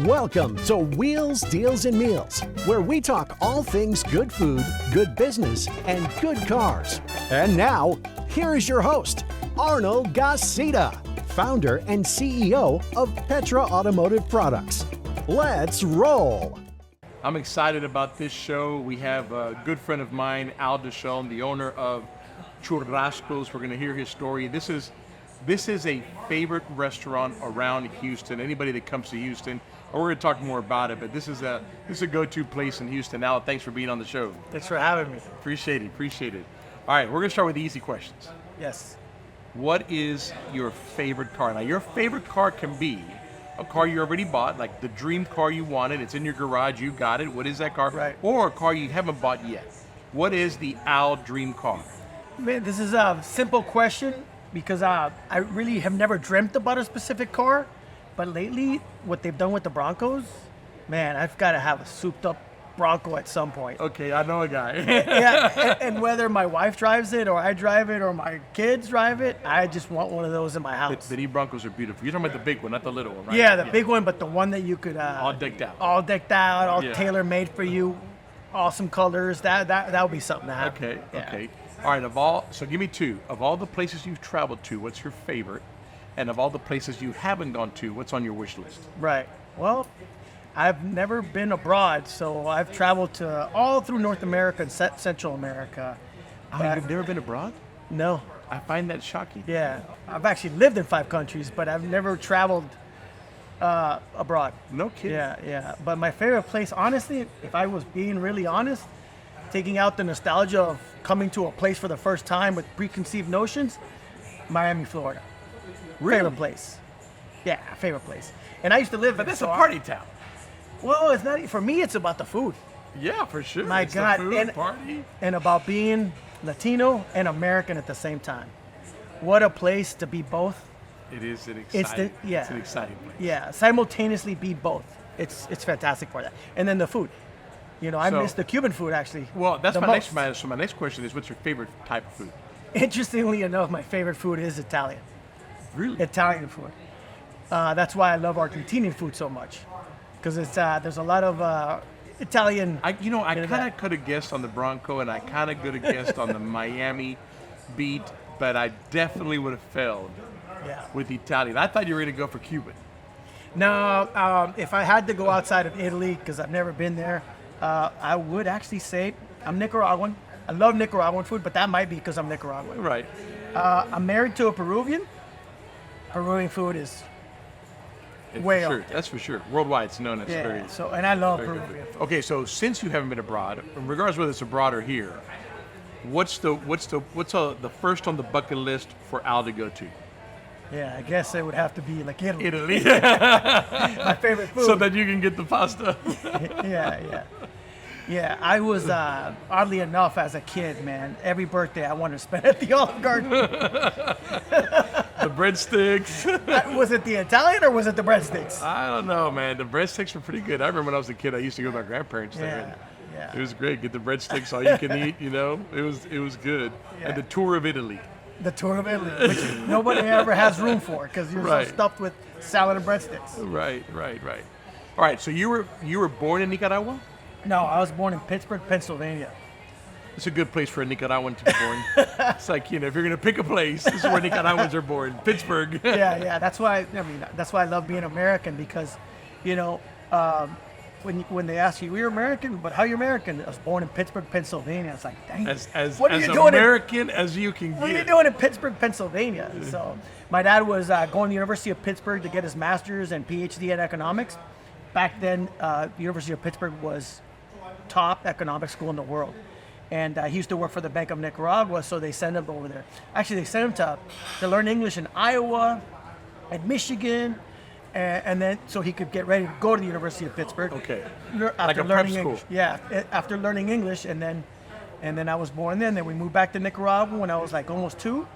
Welcome to Wheels, Deals, and Meals, where we talk all things good food, good business, and good cars. And now, here is your host, Arnold Gasita, founder and CEO of Petra Automotive Products. Let's roll. I'm excited about this show. We have a good friend of mine, Al Deshon, the owner of Churrascos. We're going to hear his story. This is a favorite restaurant around Houston. Anybody that comes to Houston, or we're going to talk more about it, but this is a go-to place in Houston. Al, thanks for being on the show. Thanks for having me. Appreciate it. All right, we're going to start with the easy questions. Yes. What is your favorite car? Now, your favorite car can be a car you already bought, like the dream car you wanted. It's in your garage. You got it. What is that car? Right. Or a car you haven't bought yet. What is the Al dream car? Man, this is a simple question because I really have never dreamt about a specific car. But lately, what they've done with the Broncos, man, I've got to have a souped-up Bronco at some point. Okay, I know a guy. Yeah, and whether my wife drives it or I drive it or my kids drive it, I just want one of those in my house. The new Broncos are beautiful. You're talking about the big one, not the little one, right? Yeah, the big one, but the one that you could... all decked out. All Yeah. tailor-made for you. Awesome colors. That would be something to have. Okay, Yeah. okay. All right, so give me two. Of all the places you've traveled to, what's your favorite? And of all the places you haven't gone to, what's on your wish list? Right. Well, I've never been abroad, so I've traveled to all through North America and Central America. Oh, you've never been abroad? No. I find that shocking. Yeah. I've actually lived in 5 countries, but I've never traveled abroad. No kidding. Yeah. But my favorite place, honestly, if I was being really honest, taking out the nostalgia of coming to a place for the first time with preconceived notions, Miami, Florida. Really? Favorite place. Yeah, favorite place. And I used to live. But that's a party town. Well, it's not. For me, it's about the food. Yeah, for sure. My It's God, the food, party. and about being Latino and American at the same time. What a place to be both. It is an It's exciting. the It's an exciting place. Yeah, simultaneously be both. It's fantastic for that. And then the food. You know, I So- miss the Cuban food actually. Well, that's the my most. next. So my next question is, what's your favorite type of food? Interestingly enough, my favorite food is Italian. Really? Italian food. That's why I love Argentinian food so much, because it's there's a lot of Italian. I kind of that. could have guessed on the Bronco, and I kind of could have guessed on the Miami beat, but I definitely would have failed Yeah. with Italian. I thought you were going to go for Cuban. No, if I had to go outside of Italy, because I've never been there, I would actually say I'm Nicaraguan. I love Nicaraguan food, but that might be because I'm Nicaraguan. Right. I'm married to a Peruvian. Peruvian food is way for sure. up there. That's for sure. Worldwide, it's known as very. Yeah. So, and I love very good Peruvian food. food. Okay, so since you haven't been abroad, regardless whether it's abroad or here, what's the first on the bucket list for Al to go to? Yeah, I guess it would have to be like Italy. Italy. My favorite food. So that you can get the pasta. Yeah, I was, oddly enough, as a kid, man, every birthday I wanted to spend at the Olive Garden. The breadsticks. Was it the Italian or was it the breadsticks? I don't know, man. The breadsticks were pretty good. I remember when I was a kid, I used to go with my grandparents there. Yeah. It was great. Get the breadsticks, all you can eat. It was good. Yeah. And the tour of Italy. The tour of Italy, which nobody ever has room for because you're Right. so stuffed with salad and breadsticks. Right. All right. So you were born in Nicaragua? No, I was born in Pittsburgh, Pennsylvania. It's a good place for a Nicaraguan to be born. It's like, if you're gonna pick a place, this is where Nicaraguans are born. Pittsburgh. Yeah. That's why. That's why I love being American because, when they ask you, "You're American, but how you American?" I was born in Pittsburgh, Pennsylvania. It's like, dang. As what are you doing American as you can What are you get. doing in Pittsburgh, Pennsylvania? So my dad was going to the University of Pittsburgh to get his master's and PhD in economics. Back then, the University of Pittsburgh was top economic school in the world. And he used to work for the Bank of Nicaragua, so they sent him over there. Actually, they sent him to learn English in Iowa and Michigan, and then so he could get ready to go to the University of Pittsburgh. Okay. After a prep learning school. English. Yeah, after learning English, and then I was born there. And then we moved back to Nicaragua when I was like almost 2.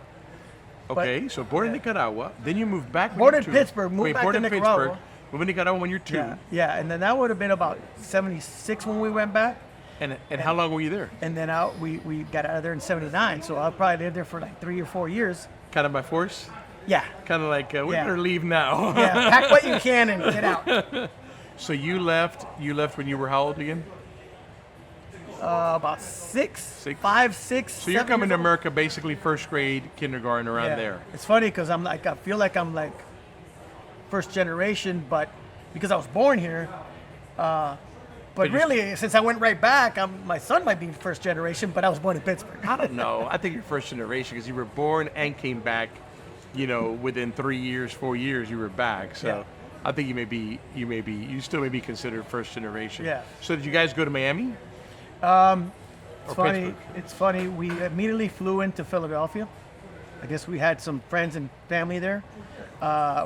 Okay, so born in Nicaragua, then you moved back. when Born you in were 2. Pittsburgh, moved back born to in Nicaragua. Pittsburgh, moved to Nicaragua when you're 2. Yeah, and then that would have been about 76 when we went back. And how long were you there? And then we got out of there in 79, so I probably lived there for like 3 or 4 years. Kind of by force? Yeah. Kind of like, we Yeah. better leave now. Yeah, pack what you can and get out. So you left when you were how old again? About five, six. So you're coming to America basically first grade, kindergarten, around there. It's funny because I feel like I'm like first generation, but because I was born here. But really, since I went right back, my son might be first generation, but I was born in Pittsburgh. I don't know. I think you're first generation because you were born and came back, within 3 years, 4 years, you were back. So Yeah. I think you still may be considered first generation. Yeah. So did you guys go to Miami? It's funny. It's funny. We immediately flew into Philadelphia. I guess we had some friends and family there.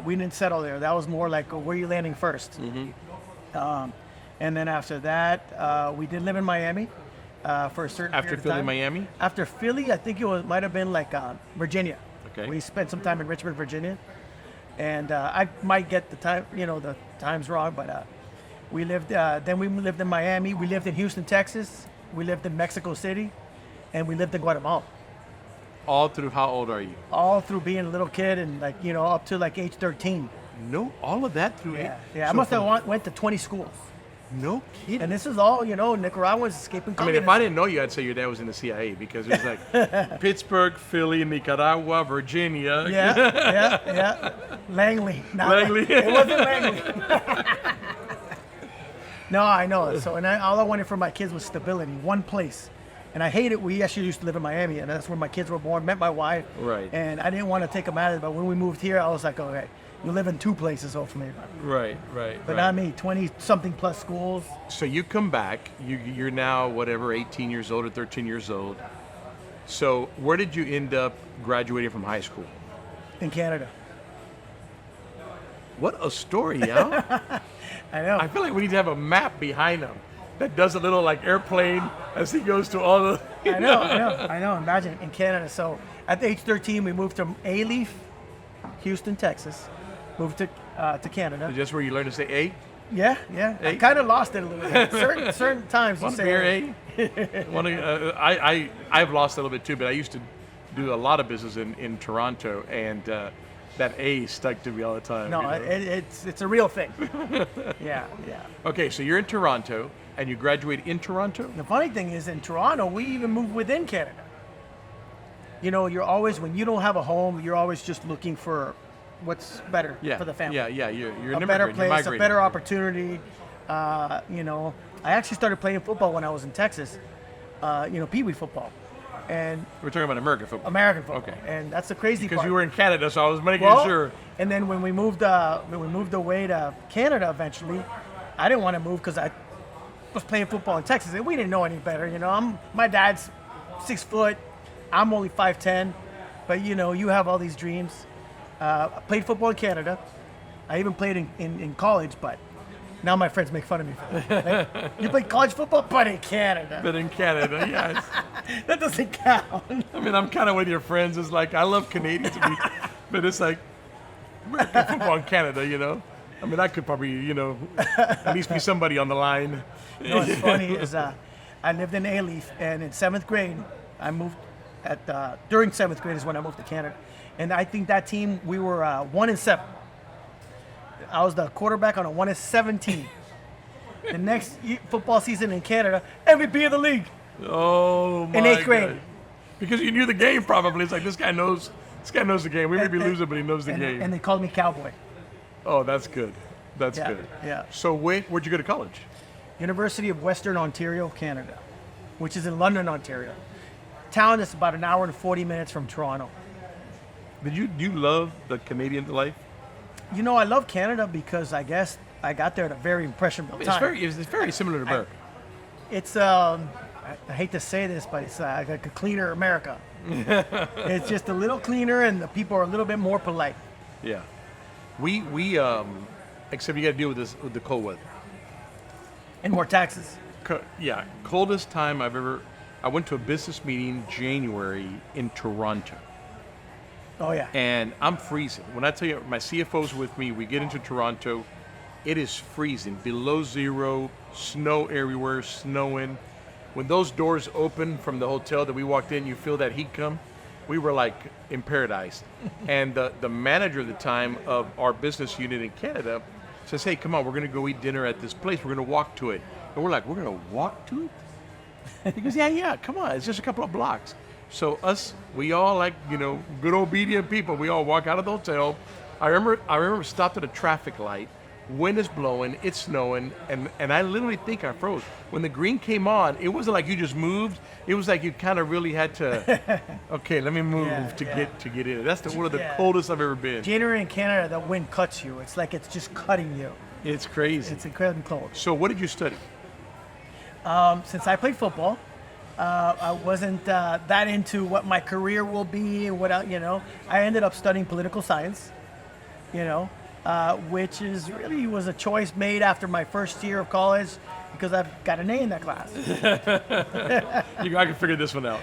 We didn't settle there. That was more like, where are you landing first? Mm-hmm. And then after that, we did live in Miami for a certain After period of Philly, time. Miami? After Philly, I think might have been like Virginia. Okay. We spent some time in Richmond, Virginia, and I might get the times wrong, but we lived. Then we lived in Miami. We lived in Houston, Texas. We lived in Mexico City, and we lived in Guatemala. All through, how old are you? All through being a little kid and up to like age 13. No, all of that through Yeah, eight? I So must have from- went to 20 schools. No kidding. And this is all, Nicaraguans escaping I mean, communism. if I didn't know you, I'd say your dad was in the CIA because it was like Pittsburgh, Philly, Nicaragua, Virginia. Yeah. Langley. No, Langley. It wasn't Langley. No, I know. So, and all I wanted for my kids was stability, one place. And I hate it. We actually used to live in Miami, and that's where my kids were born, met my wife. Right. And I didn't want to take them out of it, but when we moved here, I was like, okay, you live in two places, hopefully. Right. But not me, 20-something plus schools. So you come back, you're now, 18 years old or 13 years old. So where did you end up graduating from high school? In Canada. What a story, yeah? I know. I feel like we need to have a map behind him that does a little like airplane as he goes to all the... I know. Imagine in Canada. So at age 13, we moved from A-Leaf, Houston, Texas, moved to Canada. Just where you learn to say A? Yeah. I kind of lost it a little bit. Certain times you Want say beer A? I've lost a little bit too, but I used to do a lot of business in Toronto, and that A stuck to me all the time. No, it's a real thing. Yeah. Okay, so you're in Toronto, and you graduate in Toronto? The funny thing is, in Toronto, we even moved within Canada. You're always, when you don't have a home, you're always just looking for what's better for the family. Yeah, you're an A better immigrant, you're place, a migrating. better opportunity. I actually started playing football when I was in Texas. Pee Wee football, and We're talking about American football. American football. Okay. And that's the crazy Because part. you were in Canada, so I was making sure. And then when we moved away to Canada eventually, I didn't want to move because I was playing football in Texas, and we didn't know any better. My dad's 6 foot, I'm only 5'10", but you have all these dreams. I played football in Canada. I even played in college, but now my friends make fun of me for that. Like, you played college football, but in Canada. But in Canada, yes. That doesn't count. I mean, I'm kind of with your friends. It's like, I love Canadians, but it's like, American football in Canada, I mean, I could probably, at least be somebody on the line. What's funny is I lived in A-Leaf, and in 7th grade, I moved during 7th grade is when I moved to Canada. And I think that team, we were 1-7. I was the quarterback on a 1-17. The next football season in Canada, MVP of the league. Oh, my In 8th grade. God. Because you knew the game probably. It's like, this guy knows the game. We may be losing, but he knows the game. And they called me Cowboy. Oh, that's good. That's Yeah, good. yeah. So where'd you go to college? University of Western Ontario, Canada, which is in London, Ontario. Town is about an hour and 40 minutes from Toronto. Do you love the Canadian life? I love Canada because I guess I got there at a very impressionable time. It's very similar to America. It's I hate to say this, but it's like a cleaner America. It's just a little cleaner, and the people are a little bit more polite. Yeah. We except you got to deal with the cold weather. And more taxes. Coldest time I went to a business meeting January in Toronto. Oh yeah. And I'm freezing. When I tell you, my CFO's with me, we get into Toronto, it is freezing, below zero, snow everywhere, snowing. When those doors open from the hotel that we walked in, you feel that heat come. We were like in paradise. And the manager at the time of our business unit in Canada, says, hey, come on, we're going to go eat dinner at this place. We're going to walk to it. And we're like, we're going to walk to it? He goes, yeah, come on. It's just a couple of blocks. So we all like, good obedient people. We all walk out of the hotel. I remember stopped at a traffic light. Wind is blowing, it's snowing, and I literally think I froze. When the green came on, it wasn't like you just moved. It was like you kind of really had to, okay, let me move to get in. That's one of the coldest I've ever been. January in Canada, the wind cuts you. It's like it's just cutting you. It's crazy. It's incredibly cold. So what did you study? Since I played football, I wasn't that into what my career will be and what I ended up studying political science, which was a choice made after my first year of college because I've got an A in that class. I can figure this one out.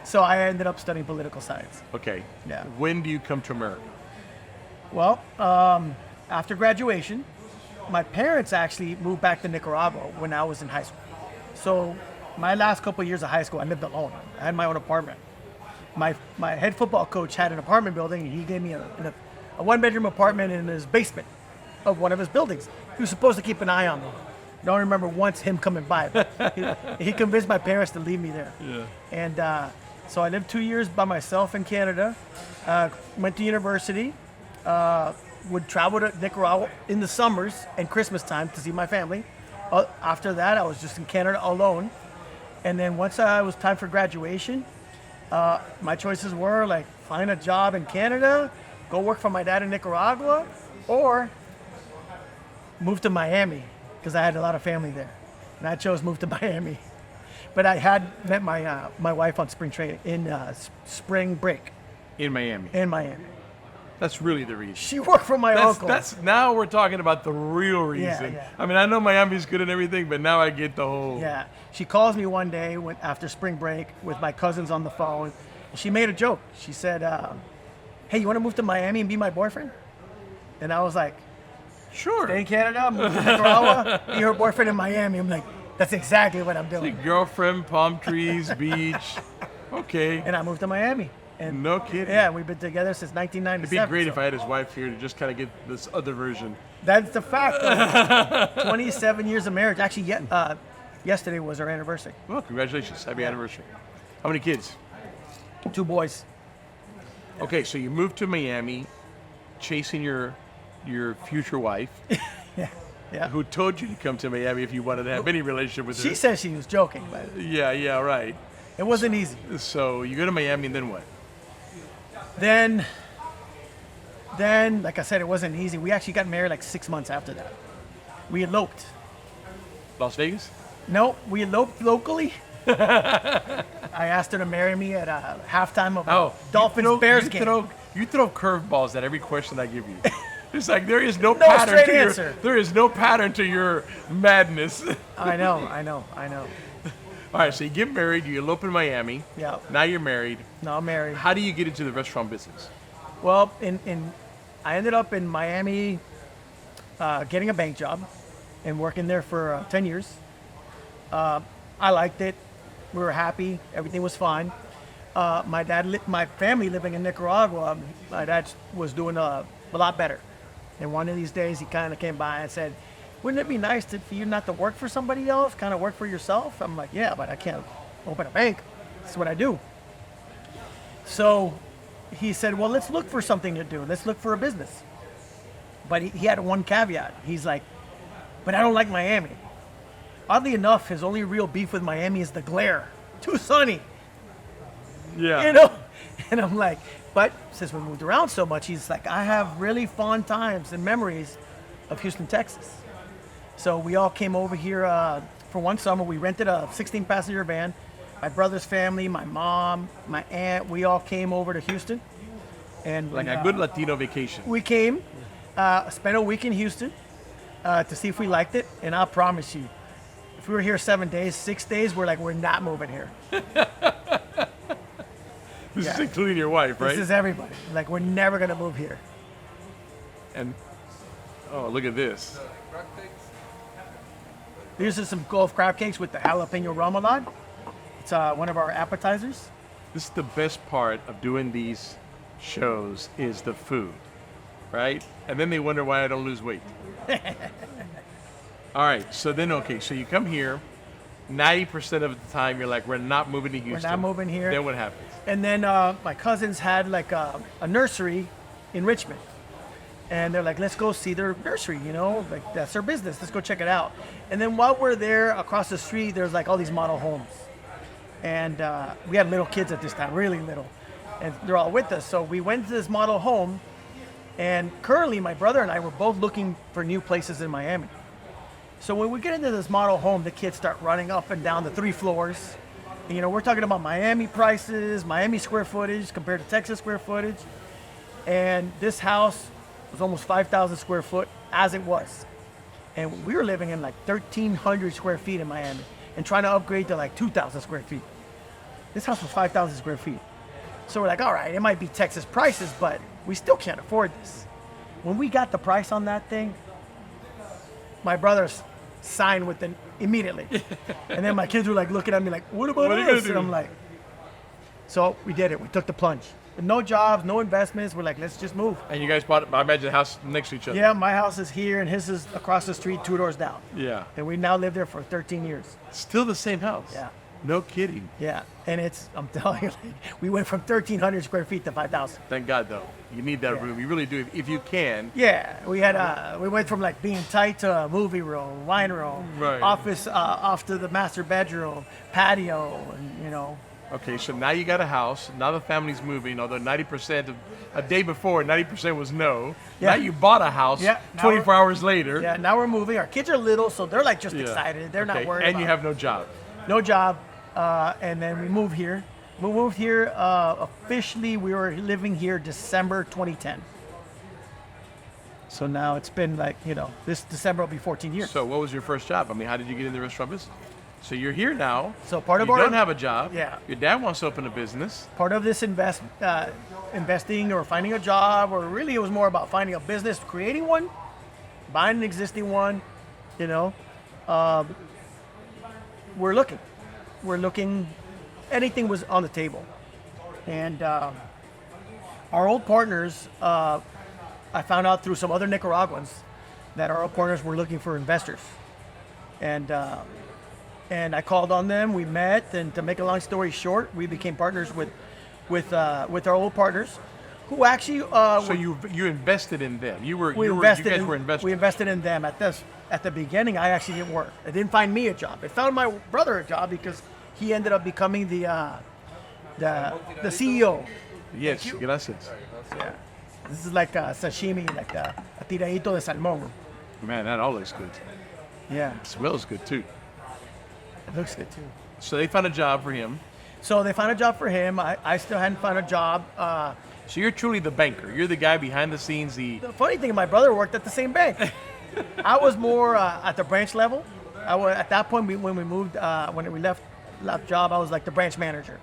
So I ended up studying political science. Okay. Yeah. When do you come to America? Well, after graduation, my parents actually moved back to Nicaragua when I was in high school. So my last couple of years of high school, I lived alone. I had my own apartment. My head football coach had an apartment building, and he gave me a one-bedroom apartment in his basement of one of his buildings. He was supposed to keep an eye on me. I don't remember once him coming by, but he convinced my parents to leave me there. Yeah. And so I lived 2 years by myself in Canada, went to university, would travel to Nicaragua in the summers and Christmas time to see my family. After that, I was just in Canada alone. And then once it was time for graduation, my choices were like find a job in Canada, go work for my dad in Nicaragua, or move to Miami because I had a lot of family there. And I chose move to Miami. But I had met my wife on spring spring break. In Miami. In Miami. That's really the reason. She worked for my uncle. Now we're talking about the real reason. Yeah. I mean, I know Miami's good and everything, but now I get the whole. Yeah. She calls me one day after spring break with my cousins on the phone. And she made a joke. She said, hey, you want to move to Miami and be my boyfriend? And I was like, sure. Stay in Canada, move to Nicaragua, be her boyfriend in Miami. I'm like, that's exactly what I'm doing. It's like girlfriend, palm trees, beach. Okay. And I moved to Miami. And no kidding. Yeah, we've been together since 1997. It'd be great if I had his wife here to just kind of get this other version. That's the fact. 27 years of marriage. Actually, yesterday was our anniversary. Well, congratulations. Happy anniversary. How many kids? 2 boys. Okay, so you moved to Miami, chasing your future wife. Yeah. Who told you to come to Miami if you wanted to have any relationship with her? She said she was joking, but yeah, right. It wasn't easy. So you go to Miami and then what? Then, like I said, it wasn't easy. We actually got married like 6 months after that. We eloped. Las Vegas? No, we eloped locally. I asked her to marry me at a halftime of Dolphins-Bears game. You throw curveballs at every question I give you. It's like there is no pattern to answer. There is no pattern to your madness. I know. All right, so you get married, you elope in Miami. Yeah. Now you're married. No, I'm married. How do you get into the restaurant business? Well, I ended up in Miami getting a bank job and working there for 10 years. I liked it. We were happy. Everything was fine. My family living in Nicaragua, my dad was doing a lot better. And one of these days, he kind of came by and said, wouldn't it be nice for you not to work for somebody else, kind of work for yourself? I'm like, yeah, but I can't open a bank. That's what I do. So he said, well, let's look for something to do. Let's look for a business. But he had one caveat. He's like, but I don't like Miami. Oddly enough, his only real beef with Miami is the glare. Too sunny. Yeah. And I'm like, but since we moved around so much, he's like, I have really fond times and memories of Houston, Texas. So we all came over here for one summer. We rented a 16-passenger van. My brother's family, my mom, my aunt, we all came over to Houston. And like a good Latino vacation. We came, spent a week in Houston to see if we liked it. And I promise you, if we were here 7 days, 6 days, we're not moving here. This is including your wife, right? This is everybody. Like, we're never going to move here. And, oh, look at this. These are some Gulf crab cakes with the jalapeno remoulade. It's one of our appetizers. This is the best part of doing these shows is the food, right? And then they wonder why I don't lose weight. All right, so then, okay, so you come here, 90% of the time you're like, we're not moving to Houston. We're not moving here. Then what happens? And then my cousins had like a nursery in Richmond. And they're like, let's go see their nursery, you know, like that's their business. Let's go check it out. And then while we're there across the street, there's like all these model homes. And we had little kids at this time, really little. And they're all with us. So we went to this model home. And currently my brother and I were both looking for new places in Miami. So when we get into this model home, the kids start running up and down the 3 floors. And, you know, we're talking about Miami prices, Miami square footage compared to Texas square footage. And this house was almost 5,000 square foot as it was. And we were living in like 1,300 square feet in Miami and trying to upgrade to like 2,000 square feet. This house was 5,000 square feet. So we're like, all right, it might be Texas prices, but we still can't afford this. When we got the price on that thing, my brothers signed with it immediately. And then my kids were like looking at me like, what about us? And I'm like, so we did it. We took the plunge. No jobs, no investments. We're like, let's just move. And you guys bought, I imagine, the house next to each other. Yeah, my house is here and his is across the street, 2 doors down. Yeah. And we now live there for 13 years. Still the same house. Yeah. No kidding. Yeah. And it's, I'm telling you, we went from 1,300 square feet to 5,000. Thank God, though. You need that room. You really do, if you can. Yeah. We had, we went from like being tight to a movie room, wine room, Right. office, off to the master bedroom, patio, and, you know. Okay, so now you got a house. Now the family's moving, although 90%, a day before, 90% was no. Yeah. Now you bought a house Yeah, now 24 hours later. Yeah, now we're moving. Our kids are little, so they're like just Yeah. excited. They're not Okay, worried and you about have no job. no job. And then we moved here. We moved here officially. We were living here December 2010. So now it's been like, you know, this December will be 14 years. So what was your first job? I mean, how did you get in the restaurant business? So you're here now. So part of you our don't have a job. Yeah. Your dad wants to open a business. part of this investing or finding a job, or really it was more about finding a business, creating one, buying an existing one, you know. We're looking, anything was on the table. And our old partners, I found out through some other Nicaraguans that our old partners were looking for investors. And I called on them, we met, and to make a long story short, we became partners with our old partners, who actually So you invested in them. You guys were investors. We invested in them at the beginning. I actually didn't work. It didn't find me a job. It found my brother a job because he ended up becoming the CEO. Yes, gracias. Yeah. This is like sashimi, like a tiradito de salmón. Man, that all looks good. Yeah, It smells good too. it looks good too. So they found a job for him. So they found a job for him. I still hadn't found a job. So you're truly the banker. You're the guy behind the scenes. The funny thing, my brother worked at the same bank. I was more at the branch level. At that point, when we moved, when we left job, I was like the branch manager,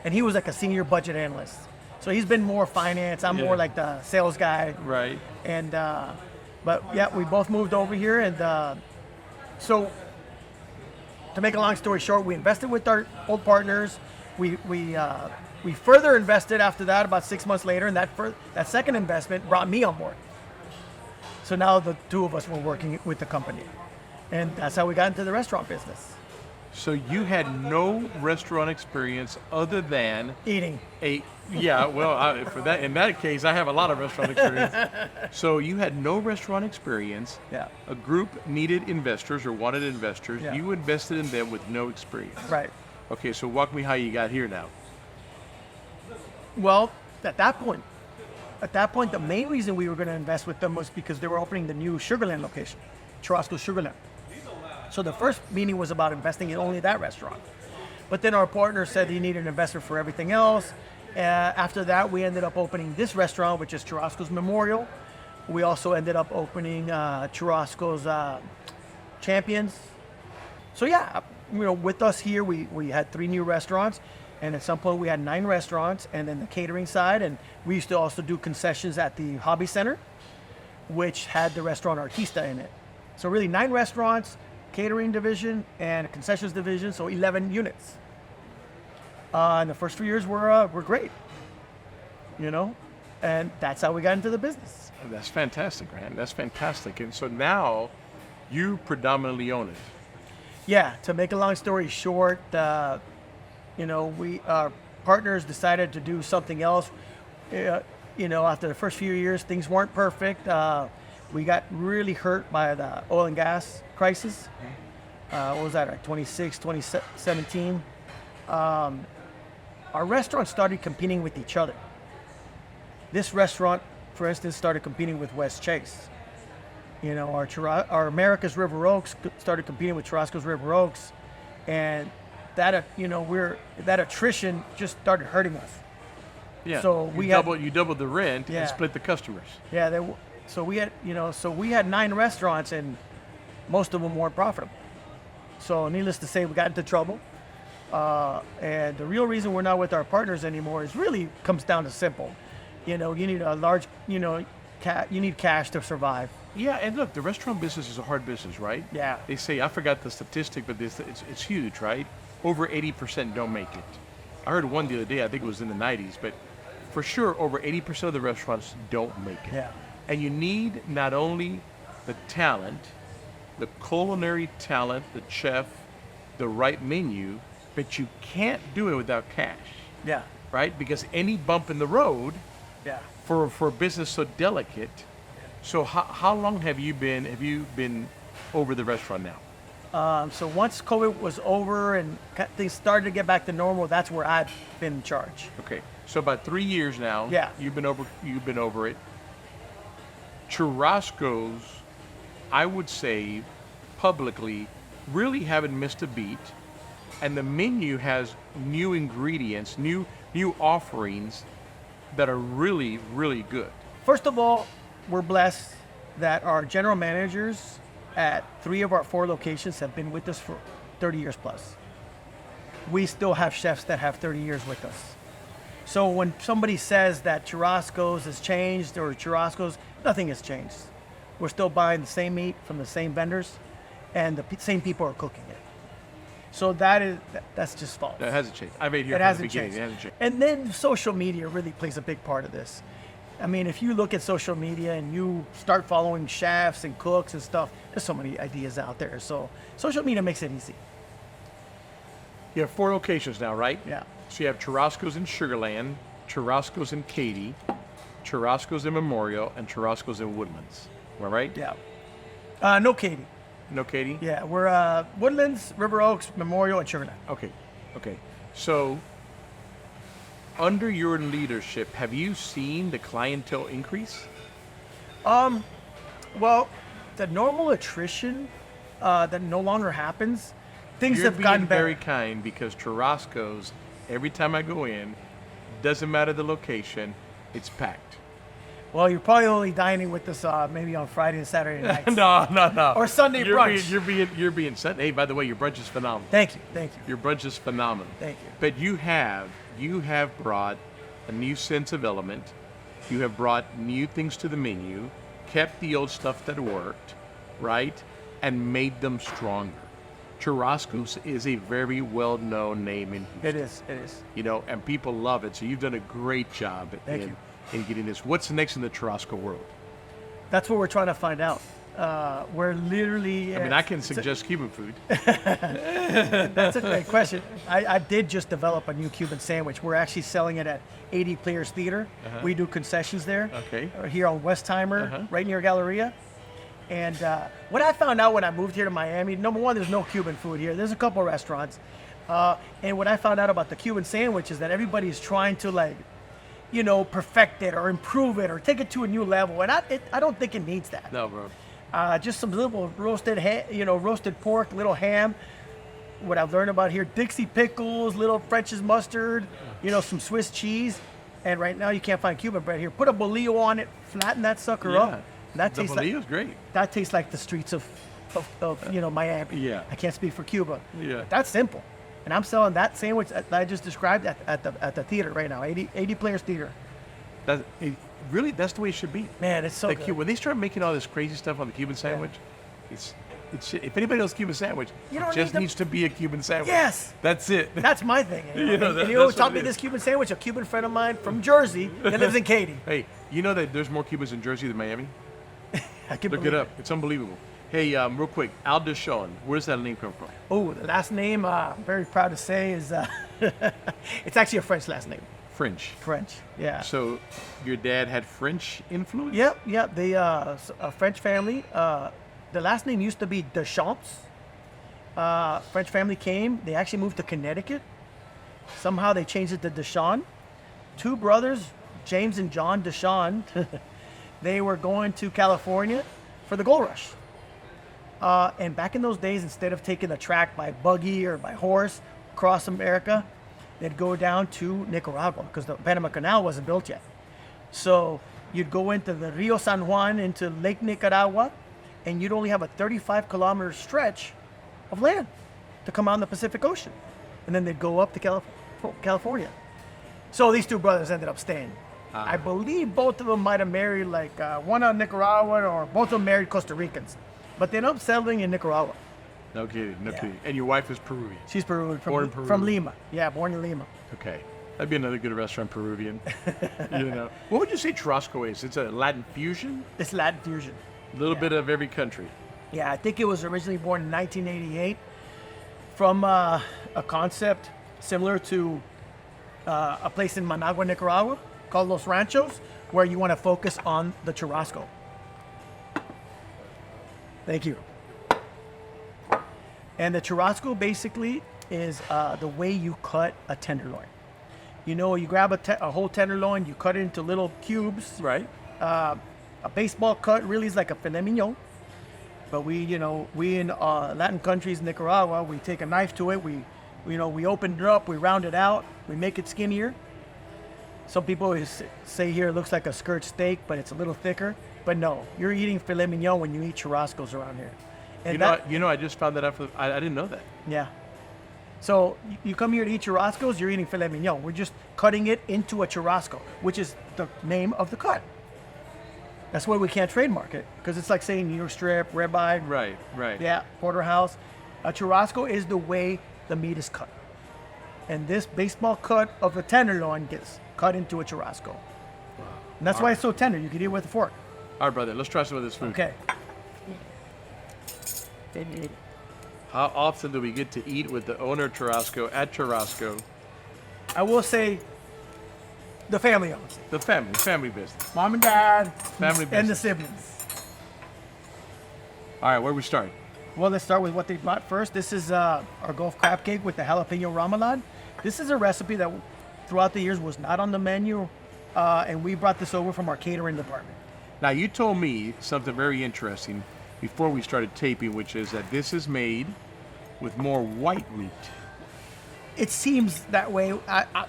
and he was like a senior budget analyst. So he's been more finance. I'm more like the sales guy. Right. And but yeah, we both moved over here, and so to make a long story short, we invested with our old partners. We further invested after that about 6 months later, and that second investment brought me on board. So now the two of us were working with the company, and that's how we got into the restaurant business. So you had no restaurant experience other than Eating. In that case, I have a lot of restaurant experience. So you had no restaurant experience. Yeah. A group needed investors or wanted investors. Yeah. You invested in them with no experience. Right. Okay, so walk me how you got here now. Well, at that point, the main reason we were going to invest with them was because they were opening the new Sugarland location, Churrascos Sugarland. So the first meeting was about investing in only that restaurant. But then our partner said he needed an investor for everything else. After that, we ended up opening this restaurant, which is Churrasco's Memorial. We also ended up opening Churrasco's Champions. So yeah, you know, with us here, we had 3 new restaurants. And at some point we had 9 restaurants, and then the catering side. And we used to also do concessions at the Hobby Center, which had the restaurant Artista in it. So really 9 restaurants, catering division, and concessions division, so 11 units. And the first 3 years were great, you know, and that's how we got into the business. That's fantastic, man. That's fantastic. And so now you predominantly own it. Yeah, to make a long story short, our partners decided to do something else. After the first few years, things weren't perfect. We got really hurt by the oil and gas crisis. What was that, like 2017? Our restaurants started competing with each other. This restaurant, for instance, started competing with West Chase. Our America's River Oaks started competing with Churrasco's River Oaks, and that that attrition just started hurting us. Yeah. So you doubled the rent Yeah. and split the customers. Yeah. So we had 9 restaurants, and most of them weren't profitable. So needless to say, we got into trouble. And the real reason we're not with our partners anymore is really comes down to simple. You need a large, you need cash to survive. Yeah, and look, the restaurant business is a hard business, right? Yeah. They say, I forgot the statistic, but it's huge, right? Over 80% don't make it. I heard one the other day, I think it was in the 90s, but for sure, over 80% of the restaurants don't make it. Yeah. And you need not only the talent, the culinary talent, the chef, the right menu, but you can't do it without cash, Yeah. right? Because any bump in the road Yeah. for a business so delicate. So how long have you been over the restaurant now? So once COVID was over and things started to get back to normal, that's where I've been in charge. Okay, so about 3 years now. Yeah. You've been over it. Churrasco's, I would say, publicly, really haven't missed a beat, and the menu has new ingredients, new offerings that are really, really good. First of all, we're blessed that our general managers at 3 of our 4 locations have been with us for 30 years plus. We still have chefs that have 30 years with us. So when somebody says that Churrasco's has changed or Churrasco's, nothing has changed. We're still buying the same meat from the same vendors, and the same people are cooking it. So that's just false. That hasn't changed. I've ate here It from the hasn't beginning. changed. It hasn't changed. And then social media really plays a big part of this. I mean, if you look at social media and you start following chefs and cooks and stuff, there's so many ideas out there. So social media makes it easy. You have 4 locations now, right? Yeah. So you have Churrasco's in Sugarland, Churrasco's in Katy, Churrasco's in Memorial, and Churrasco's in Woodlands. Am I right? Yeah. No Katy. No, Katy? Yeah, we're Woodlands, River Oaks, Memorial, and Sugarland. Okay. So, under your leadership, have you seen the clientele increase? Well, the normal attrition that no longer happens, things You're have being gotten better. very kind, because Churrasco's, every time I go in, doesn't matter the location, it's packed. Well, you're probably only dining with us maybe on Friday and Saturday nights. No. Or Sunday brunch. You're being Sunday. Hey, by the way, your brunch is phenomenal. Thank you. Your brunch is phenomenal. Thank you. But you have brought a new sense of element. You have brought new things to the menu, kept the old stuff that worked, right, and made them stronger. Churrasco's is a very well-known name in Houston. It is. And people love it. So you've done a great job in getting this. What's next in the Churrasco world? That's what we're trying to find out. We're literally... I can suggest Cuban food. That's a great question. I did just develop a new Cuban sandwich. We're actually selling it at 80 Players Theater. We do concessions there. Okay. Here on Westheimer, right near Galleria. And what I found out when I moved here to Miami, number one, there's no Cuban food here. There's a couple restaurants. And what I found out about the Cuban sandwich is that everybody's trying to perfect it or improve it or take it to a new level. And I don't think it needs that. No, bro. Just some little roasted pork, little ham. What I've learned about here, Dixie pickles, little French's mustard, some Swiss cheese. And right now you can't find Cuban bread here. Put a bolillo on it, flatten that sucker up. That the tastes bolillo's great. That tastes like the streets of Miami. Yeah. I can't speak for Cuba. Yeah. That's simple. And I'm selling that sandwich that I just described at the theater right now, 80 Players Theater. That's the way it should be. Man, it's so good. When they start making all this crazy stuff on the Cuban sandwich, if anybody knows Cuban sandwich, You it don't just need needs to be a Cuban sandwich. Yes. That's it. That's my thing. You know, and he that's always what taught it me is. this Cuban sandwich, a Cuban friend of mine from Jersey that lives in Katy. Hey, you know that there's more Cubans in Jersey than Miami? I can Look it up. It's unbelievable. Hey, real quick, Al Deshon, where does that name come from? Oh, the last name, I'm very proud to say, is it's actually a French last name. French. French, yeah. So your dad had French influence? Yep. They a French family. The last name used to be Deschamps. French family came. They actually moved to Connecticut. Somehow they changed it to Deshon. Two brothers, James and John Deshon, they were going to California for the gold rush. And back in those days, instead of taking the track by buggy or by horse across America, they'd go down to Nicaragua because the Panama Canal wasn't built yet. So you'd go into the Rio San Juan, into Lake Nicaragua, and you'd only have a 35-kilometer stretch of land to come out in the Pacific Ocean. And then they'd go up to California. So these two brothers ended up staying. I believe both of them might have married, like one out of Nicaragua, or both of them married Costa Ricans. But they ended up settling in Nicaragua. No kidding, no kidding. And your wife is Peruvian? She's Peruvian, Born in Peru. from Lima. Yeah, born in Lima. Okay. That'd be another good restaurant, Peruvian. You know. What would you say Churrasco is? It's a Latin fusion? It's Latin fusion. A little bit of every country. Yeah, I think it was originally born in 1988 from a concept similar to a place in Managua, Nicaragua called Los Ranchos, where you want to focus on the churrasco. Thank you. And the churrasco basically is the way you cut a tenderloin. You know, you grab a whole tenderloin, you cut it into little cubes. Right. A baseball cut really is like a filet mignon. But we in Latin countries, Nicaragua, we take a knife to it, we open it up, we round it out, we make it skinnier. Some people always say here it looks like a skirt steak, but it's a little thicker. But no, you're eating filet mignon when you eat churrascos around here. And I just found that out. I didn't know that. Yeah. So you come here to eat churrascos, you're eating filet mignon. We're just cutting it into a churrasco, which is the name of the cut. That's why we can't trademark it, because it's like saying New York strip, ribeye. Right. Yeah, porterhouse. A churrasco is the way the meat is cut. And this baseball cut of a tenderloin gets cut into a churrasco. Wow. And that's why it's so tender. You can eat it with a fork. All right, brother, let's try some of this food. Okay. How often do we get to eat with the owner of Churrasco at Churrasco? I will say the family owns it. The family business. Mom and dad. Family And the business. siblings. All right, where do we start? Well, let's start with what they brought first. This is our Gulf crab cake with the jalapeno remoulade. This is a recipe that throughout the years was not on the menu, and we brought this over from our catering department. Now, you told me something very interesting before we started taping, which is that this is made with more white meat. It seems that way.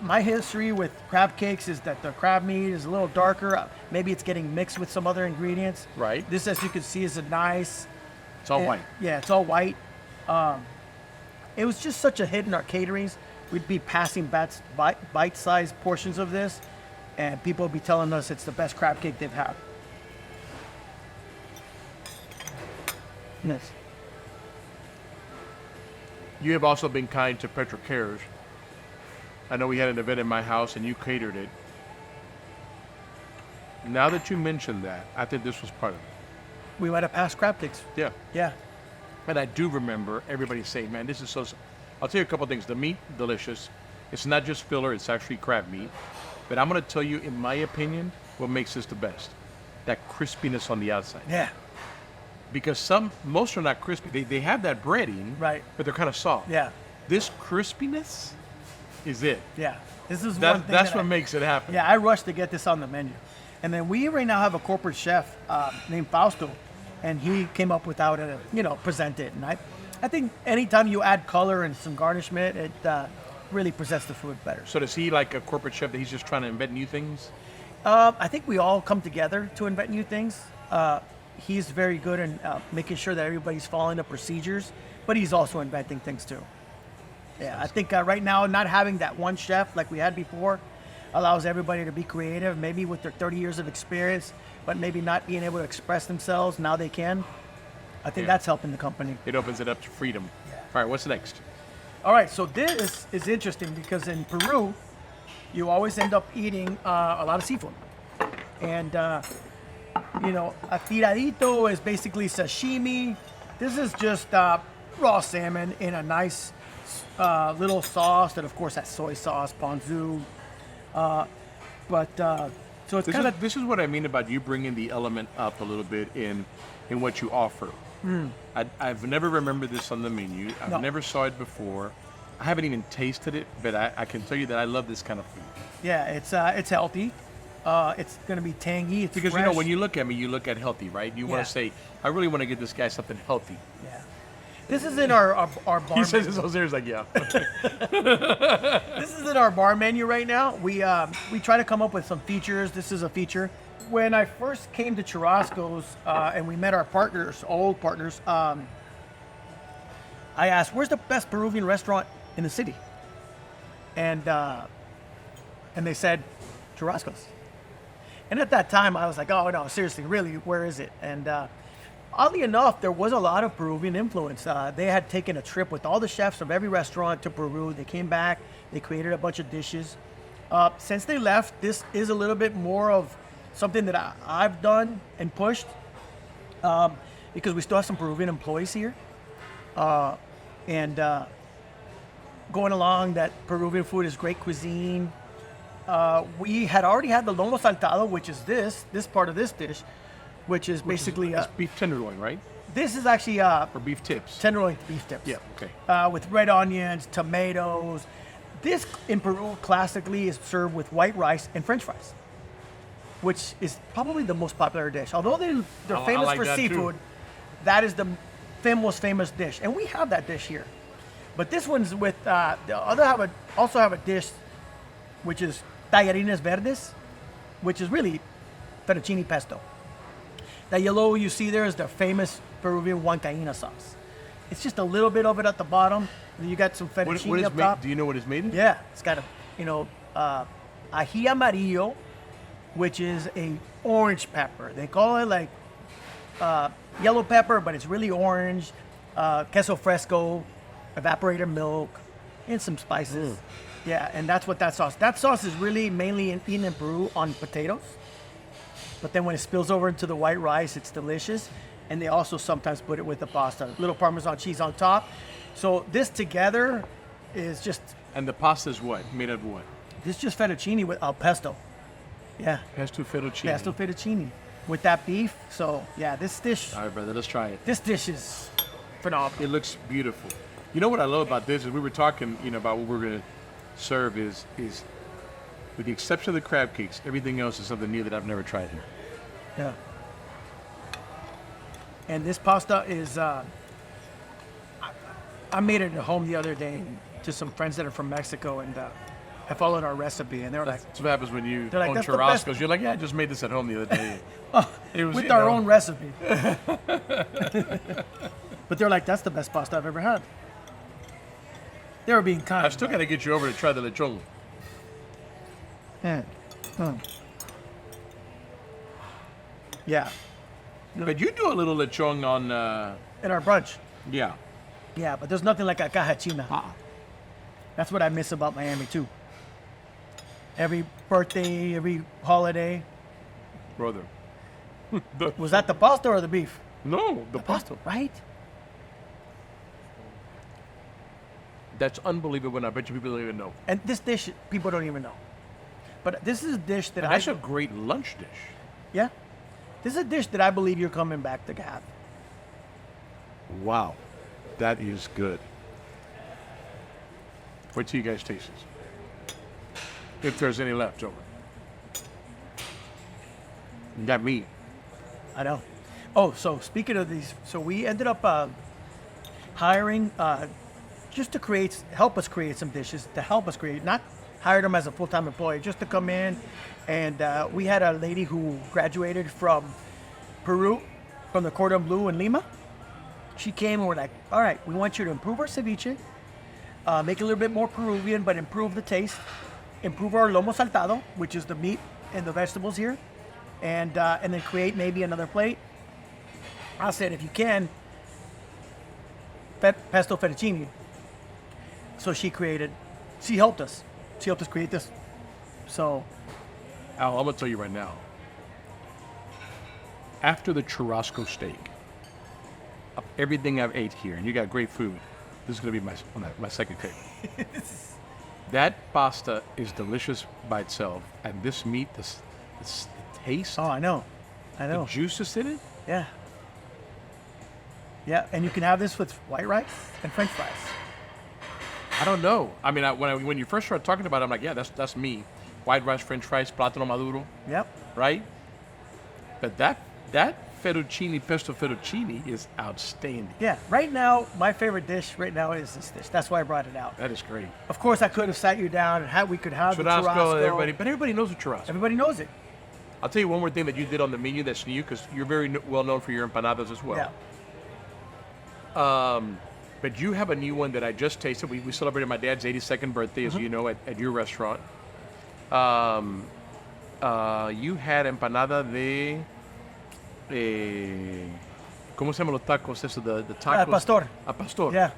My history with crab cakes is that the crab meat is a little darker. Maybe it's getting mixed with some other ingredients. Right. This, as you can see, is a nice. It's all white. Yeah, it's all white. It was just such a hit in our caterings. We'd be passing bite-sized portions of this, and people would be telling us it's the best crab cake they've had. Yes. You have also been kind to Petro Cares. I know we had an event in my house and you catered it. Now that you mentioned that, I think this was part of it. We might have passed crab cakes. Yeah. Yeah. And I do remember everybody saying, man, this is so... I'll tell you a couple things. The meat, delicious. It's not just filler, it's actually crab meat. But I'm going to tell you, in my opinion, what makes this the best. That crispiness on the outside. Yeah. Because most are not crispy. They have that breading, Right. but they're kind of soft. Yeah. This crispiness is it. Yeah. This is one thing That's what makes it happen. Yeah, I rushed to get this on the menu. And then we right now have a corporate chef named Fausto, and he came up with how to, present it. And I think anytime you add color and some garnishment, it really presents the food better. So does he like a corporate chef that he's just trying to invent new things? I think we all come together to invent new things. He's very good in making sure that everybody's following the procedures, but he's also inventing things too. Yeah, I think right now not having that one chef like we had before allows everybody to be creative, maybe with their 30 years of experience, but maybe not being able to express themselves. Now they can. I think Yeah. that's helping the company. It opens it up to freedom. All right, what's next? All right, so this is interesting because in Peru, you always end up eating a lot of seafood. And, a tiradito is basically sashimi. This is just raw salmon in a nice little sauce that, of course, has soy sauce, ponzu. So it's kind of... This is what I mean about you bringing the element up a little bit in what you offer. I've never remembered this on the menu. I've never saw it before. I haven't even tasted it, but I can tell you that I love this kind of food. Yeah, it's healthy. It's going to be tangy. It's Because, fresh. when you look at me, you look at healthy, right? You want Yeah. to say, I really want to get this guy something healthy. Yeah. This is in our bar He says menu. this so serious, like, yeah. This is in our bar menu right now. We try to come up with some features. This is a feature. When I first came to Churrasco's and we met our partners, old partners, I asked, "Where's the best Peruvian restaurant in the city?" And they said, "Churrasco's." And at that time, I was like, "Oh no, seriously, really? Where is it?" And oddly enough, there was a lot of Peruvian influence. They had taken a trip with all the chefs of every restaurant to Peru. They came back. They created a bunch of dishes. Since they left, this is a little bit more of something that I've done and pushed because we still have some Peruvian employees here. And going along that Peruvian food is great cuisine. We had already had the Lomo Saltado, which is this part of this dish, which is basically... It's beef tenderloin, right? This is actually Or beef tips. tenderloin beef tips. Yeah, okay. With red onions, tomatoes. This in Peru classically is served with white rice and French fries, which is probably the most popular dish. Although they're I famous like for that too. seafood, that is the most famous dish, and we have that dish here. But this one's with also have a dish which is tallarines verdes, which is really fettuccine pesto. That yellow you see there is the famous Peruvian huancaína sauce. It's just a little bit of it at the bottom, and you got some fettuccine What is up top. do you know what it's made of? Yeah, it's got ají amarillo, which is a orange pepper. They call it like yellow pepper, but it's really orange. Queso fresco, evaporated milk, and some spices. Yeah, and that's what that sauce. That sauce is really mainly eaten in Peru on potatoes. But then when it spills over into the white rice, it's delicious. And they also sometimes put it with the pasta. Little Parmesan cheese on top. So this together is just... And the pasta is what? Made of what? This is just fettuccine with pesto. Yeah, Pesto fettuccine. pesto fettuccine with that beef. So yeah, this dish All right, brother, let's try it. is phenomenal. It looks beautiful. You know what I love about this is we were talking, about what we're going to serve is with the exception of the crab cakes, everything else is something new that I've never tried here. Yeah. And this pasta is I made it at home the other day to some friends that are from Mexico, and I followed our recipe, and they were like, That's what happens when you They're like, own "That's the best." Churrascos. You're like, yeah, I just made this at home the other day. It was, with you our know, own recipe. But they're like, that's the best pasta I've ever had. They were being kind. I still got to get you over to try the lechon. Yeah. Yeah. But you do a little lechon on, In our brunch. yeah. Yeah, but there's nothing like a caja china. That's what I miss about Miami too. Every birthday, every holiday. Brother. Was that the pasta or the beef? No, the pasta. Right? That's unbelievable, and I bet you people don't even know. And this dish, people don't even know. But this is a dish that And that's a great lunch dish. yeah. This is a dish that I believe you're coming back to have. Wow. That is good. Wait till you guys taste this. If there's any left over. You got meat. I know. Oh, so speaking of these, so we ended up hiring just to help us create some dishes, to help us create, not hired them as a full-time employee, just to come in. And we had a lady who graduated from Peru, from the Cordon Bleu in Lima. She came and we're like, all right, we want you to improve our ceviche, make it a little bit more Peruvian, but improve the taste, improve our Lomo Saltado, which is the meat and the vegetables here, and then create maybe another plate. I said, if you can, pesto fettuccine. So she helped us. She helped us create this. So, Al, I'm gonna tell you right now. After the churrasco steak, of everything I've ate here, and you got great food, this is gonna be my second take. That pasta is delicious by itself, and this meat, the taste, oh, I know. the juices in it. Yeah. Yeah, and you can have this with white rice and French fries. I don't know. I mean, when you first started talking about it, I'm like, yeah, that's me. White rice, French fries, plátano maduro, Yep. right? But that fettuccine, pesto fettuccine is outstanding. Yeah. Right now, my favorite dish right now is this dish. That's why I brought it out. That is great. Of course, I could have sat you down and we could have the Churrasco, churrasco. but everybody knows a churrasco. Everybody knows it. I'll tell you one more thing that you did on the menu that's new, because you're very well known for your empanadas as well. Yeah. But you have a new one that I just tasted. We celebrated my dad's 82nd birthday, as you know, at your restaurant. You had empanada de... ¿Cómo se llaman los tacos? Eso, the tacos? Al pastor. Al pastor. Yeah.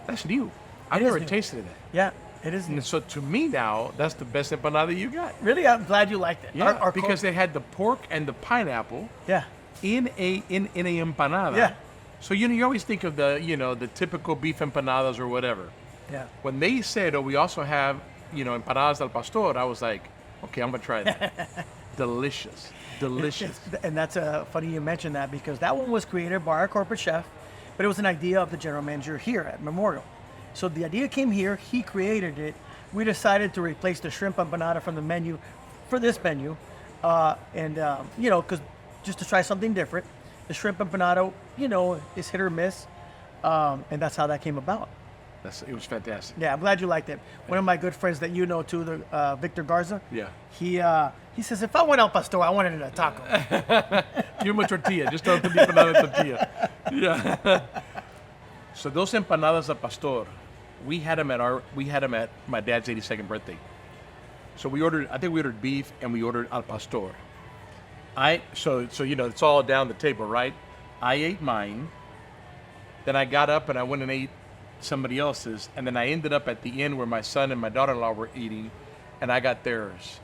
That's new. I've is never new. tasted that. Yeah. It is. And so to me now, that's the best empanada you got. Really, I'm glad you liked it. Yeah, because they had the pork and the pineapple Yeah. in a empanada. Yeah. So you always think of the typical beef empanadas or whatever. Yeah. When they said, "Oh, we also have empanadas al pastor," I was like, "Okay, I'm gonna try that." Delicious. And that's funny you mentioned that, because that one was created by our corporate chef, but it was an idea of the general manager here at Memorial. So the idea came here. He created it. We decided to replace the shrimp empanada from the menu for this menu, because just to try something different. The shrimp empanada, is hit or miss, and that's how that came about. It was fantastic. Yeah, I'm glad you liked it. One of my good friends that you know too, Victor Garza. Yeah. He says, if I went al pastor, I wanted it in a taco. Give him a tortilla. Just don't put the empanada tortilla. Yeah. So those empanadas al pastor, we had them at my dad's 82nd birthday. So we ordered beef and we ordered al pastor. So it's all down the table, right? I ate mine. Then I got up and I went and ate somebody else's, and then I ended up at the end where my son and my daughter-in-law were eating, and I got theirs.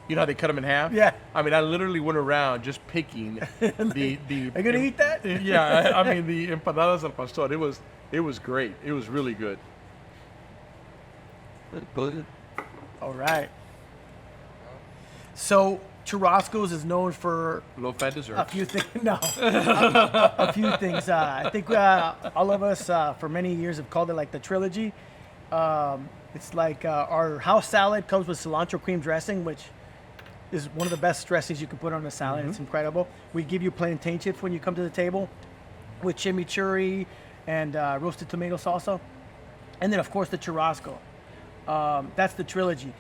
You know how they cut them in half? Yeah. I mean, I literally went around just picking the. Are you gonna eat that? Yeah, I mean the empanadas al pastor. It was great. It was really good. All right. So Churrascos is known for low-fat desserts. a few things. No, a few things. I think all of us for many years have called it like the trilogy. It's like our house salad comes with cilantro cream dressing, which is one of the best dressings you can put on a salad. It's incredible. We give you plantain chips when you come to the table with chimichurri and roasted tomato salsa. And then, of course, the churrasco. That's the trilogy.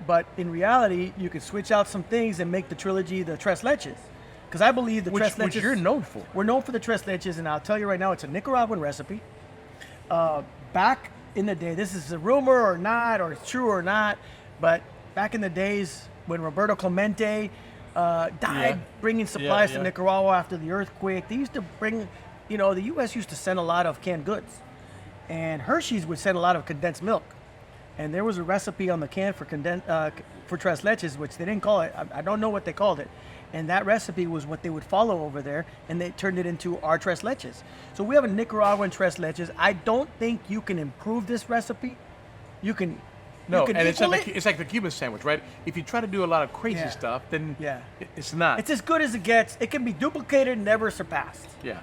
But in reality, you can switch out some things and make the trilogy the tres leches. Because I believe the tres leches... Which you're known for. We're known for the tres leches, and I'll tell you right now, it's a Nicaraguan recipe. Back in the day, this is a rumor or not, or it's true or not, but back in the days when Roberto Clemente died bringing supplies to Nicaragua after the earthquake, they used to bring, the U.S. used to send a lot of canned goods. And Hershey's would send a lot of condensed milk. And there was a recipe on the can for tres leches, which they didn't call it. I don't know what they called it. And that recipe was what they would follow over there, and they turned it into our tres leches. So we have a Nicaraguan tres leches. I don't think you can improve this recipe. You can. No, you can and equal it's like the Cuban sandwich, right? If you try to do a lot of crazy stuff, then it's not. It's as good as it gets. It can be duplicated, never surpassed. Yeah.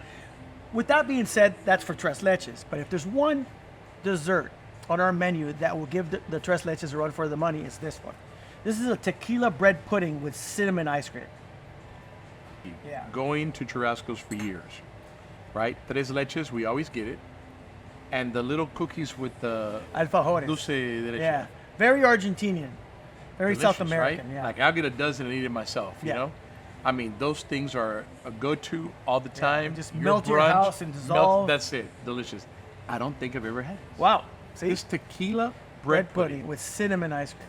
With that being said, that's for tres leches. But if there's one dessert on our menu that will give the tres leches a run for the money, it's this one. This is a tequila bread pudding with cinnamon ice cream. Yeah. Going to Churrascos for years, right? Tres leches, we always get it. And the little cookies with the alfajores. Dulce de leche. Yeah. Very Argentinian. Very Delicious, South American. Right? Yeah. Like I'll get a dozen and eat it myself, you know? I mean, those things are a go-to all the time. Just melt your house and dissolve. That's it. Delicious. I don't think I've ever had it. Wow. See? This tequila bread pudding with cinnamon ice cream.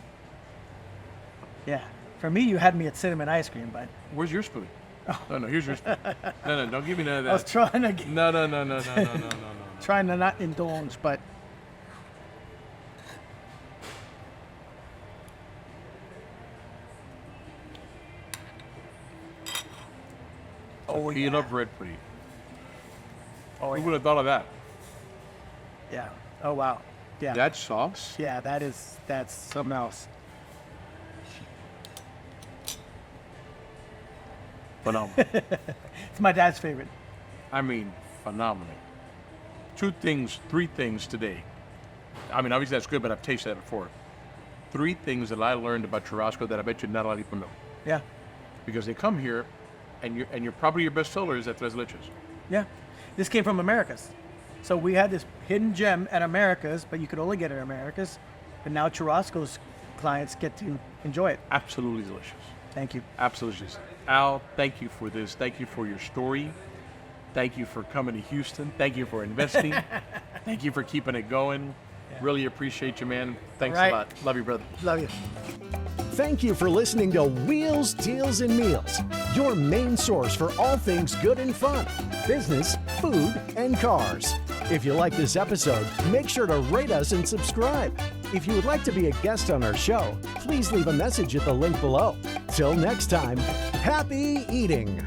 Yeah. For me, you had me at cinnamon ice cream, but... Where's your spoon? Oh, no, here's your spoon. No, don't give me none of that. I was trying to get... No. trying to not indulge, but Oh, you love red pudding. oh Who yeah. would have thought of that? Yeah. Oh wow. Yeah. That sauce? Yeah, that's something else. Phenomenal. It's my dad's favorite. I mean, phenomenal. Three things today. I mean, obviously that's good, but I've tasted that before. 3 things that I learned about Churrasco that I bet you not a lot of people know. Yeah. Because they come here, and you're probably your best seller is at Tres Leches. Yeah. This came from America's. So we had this hidden gem at America's, but you could only get it at America's. But now Churrasco's clients get to enjoy it. Absolutely delicious. Thank you. Absolutely delicious. Al, thank you for this. Thank you for your story. Thank you for coming to Houston. Thank you for investing. Thank you for keeping it going. Really appreciate you, man. Thanks Right. a lot. Love you, brother. Love you. Thank you for listening to Wheels, Deals, and Meals, your main source for all things good and fun, business, food, and cars. If you like this episode, make sure to rate us and subscribe. If you would like to be a guest on our show, please leave a message at the link below. Till next time, happy eating.